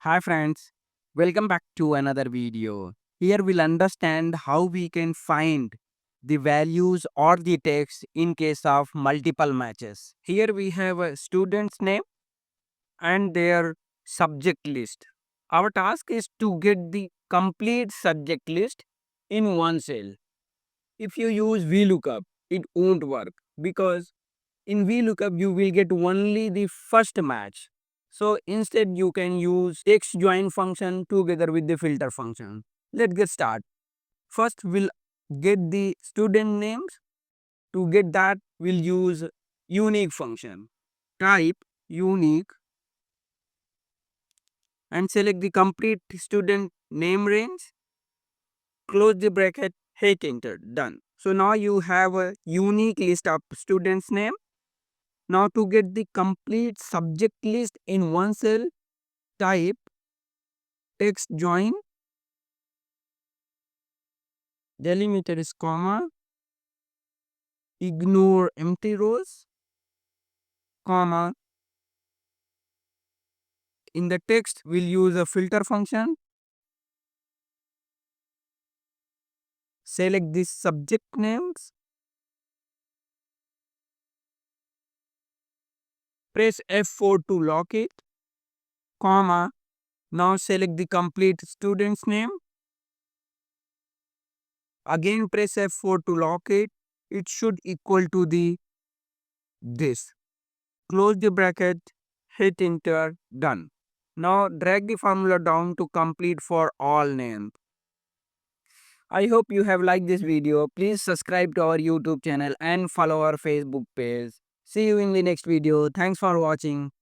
Hi friends, welcome back to another video. Here we'll understand how we can find the values or the text in case of multiple matches. Here we have a student's name and their subject list. Our task is to get the complete subject list in one cell. If you use Vlookup, it won't work because in Vlookup you will get only the first match. So instead you can use TEXTJOIN function together with the filter function. Let's get started. First we'll get the student names. To get that we'll use unique function. Type unique and select the complete student name range. Close the bracket, hit enter, done. So now you have a unique list of students name. Now to get the complete subject list in one cell, type text join, delimiter is comma, ignore empty rows, comma. In the text, we'll use a filter function. Select the subject names. Press F4 to lock it, comma. Now select the complete student's name. Again press F4 to lock it. It should equal to the this. Close the bracket, hit enter, done. Now drag the formula down to complete for all names. I hope you have liked this video. Please subscribe to our YouTube channel and follow our Facebook page. See you in the next video. Thanks for watching.